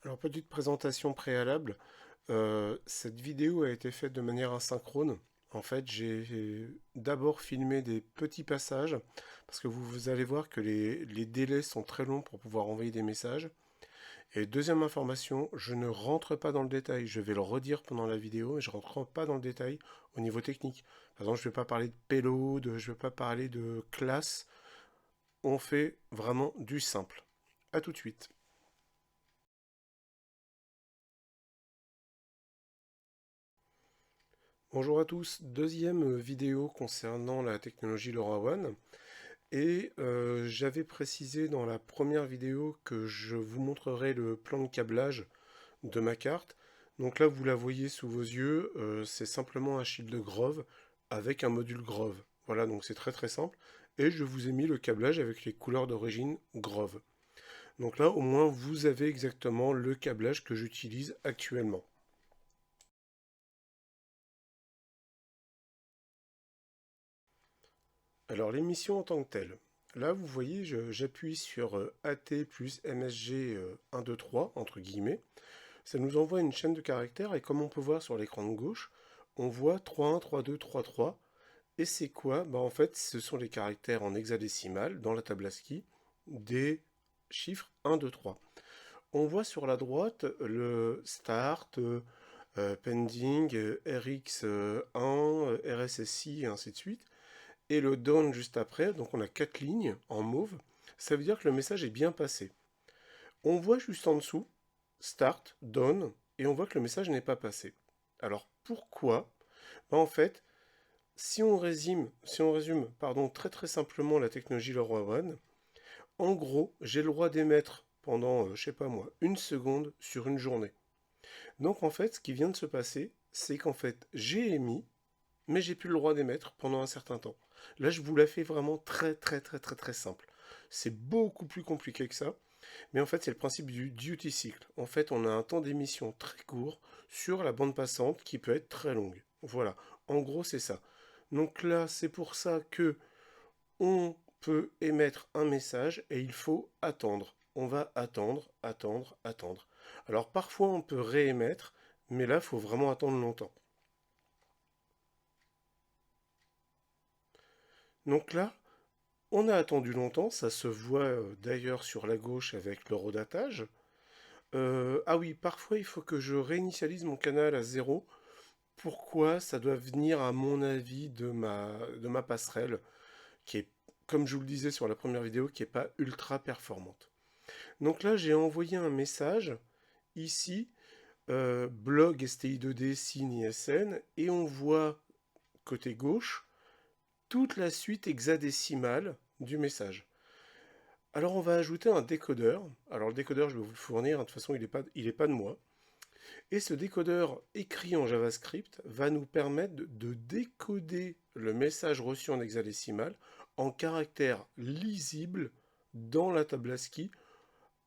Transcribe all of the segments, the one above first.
Alors, petite présentation préalable, cette vidéo a été faite de manière asynchrone. En fait, j'ai d'abord filmé des petits passages, parce que vous allez voir que les délais sont très longs pour pouvoir envoyer des messages. Et deuxième information, je ne rentre pas dans le détail, je vais le redire pendant la vidéo, mais je ne rentre pas dans le détail au niveau technique. Par exemple, je ne vais pas parler de payload, je ne vais pas parler de classe, on fait vraiment du simple. A tout de suite. Bonjour à tous, deuxième vidéo concernant la technologie LoRaWAN. Et j'avais précisé dans la première vidéo que je vous montrerai le plan de câblage de ma carte. Donc là, vous la voyez sous vos yeux, c'est simplement un shield Grove avec un module Grove. Voilà, donc c'est très très simple. Et je vous ai mis le câblage avec les couleurs d'origine Grove. Donc là, au moins, vous avez exactement le câblage que j'utilise actuellement. Alors l'émission en tant que telle. Là, vous voyez, j'appuie sur AT plus MSG 1, 2, 3, entre guillemets. Ça nous envoie une chaîne de caractères et comme on peut voir sur l'écran de gauche, on voit 3, 1, 3, 2, 3, 3. Et c'est quoi? Bah, en fait, ce sont les caractères en hexadécimal dans la table ASCII des chiffres 1, 2, 3. On voit sur la droite le start, pending, RX1, RSSI et ainsi de suite et le down juste après, donc on a 4 lignes en mauve, ça veut dire que le message est bien passé. On voit juste en dessous, start, down, et on voit que le message n'est pas passé. Alors pourquoi? Ben, en fait, si on résume très très simplement la technologie LoRaWAN, en gros, j'ai le droit d'émettre pendant, je sais pas moi, une seconde sur une journée. Donc en fait, ce qui vient de se passer, c'est qu'en fait, j'ai émis, mais j'ai plus le droit d'émettre pendant un certain temps. Là, je vous la fais vraiment très très très très très simple. C'est beaucoup plus compliqué que ça, mais en fait, c'est le principe du duty cycle. En fait, on a un temps d'émission très court sur la bande passante qui peut être très longue. Voilà, en gros, c'est ça. Donc là, c'est pour ça que on peut émettre un message et il faut attendre. On va attendre, attendre, attendre. Alors parfois, on peut réémettre, mais là, il faut vraiment attendre longtemps. Donc là, on a attendu longtemps, ça se voit d'ailleurs sur la gauche avec l'horodatage. Ah oui, parfois il faut que je réinitialise mon canal à zéro. Pourquoi? Ça doit venir à mon avis de ma passerelle, qui est, comme je vous le disais sur la première vidéo, qui n'est pas ultra performante. Donc là, j'ai envoyé un message, ici, blog STI2D signe ISN, et on voit, côté gauche, toute la suite hexadécimale du message. Alors on va ajouter un décodeur. Alors le décodeur, je vais vous le fournir, hein, de toute façon il est pas de moi. Et ce décodeur écrit en JavaScript va nous permettre de décoder le message reçu en hexadécimal en caractères lisibles dans la table ASCII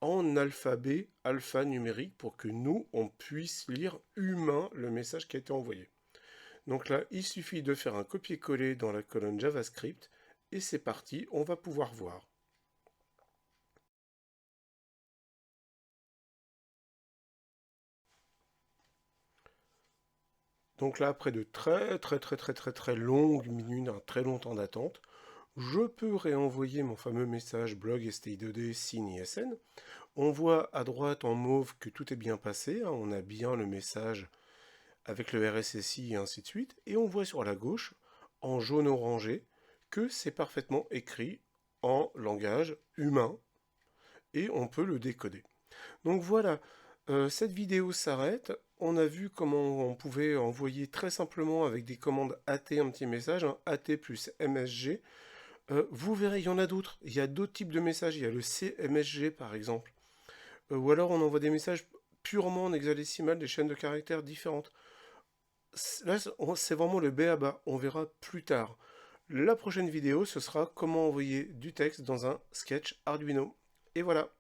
en alphabet alphanumérique pour que nous, on puisse lire humain le message qui a été envoyé. Donc là, il suffit de faire un copier-coller dans la colonne JavaScript et c'est parti, on va pouvoir voir. Donc là, après de très très très très très très longues minutes, un très long temps d'attente, je peux réenvoyer mon fameux message blog STI2D signe ISN. On voit à droite en mauve que tout est bien passé, hein, on a bien le message avec le RSSI et ainsi de suite. Et on voit sur la gauche, en jaune orangé, que c'est parfaitement écrit en langage humain et on peut le décoder. Donc voilà, cette vidéo s'arrête. On a vu comment on pouvait envoyer très simplement avec des commandes AT un petit message, hein, AT plus MSG. Vous verrez, il y en a d'autres. Il y a d'autres types de messages. Il y a le CMSG par exemple. Ou alors on envoie des messages purement en hexadécimal, des chaînes de caractères différentes. Là, c'est vraiment le B à bas. On verra plus tard. La prochaine vidéo, ce sera comment envoyer du texte dans un sketch Arduino. Et voilà.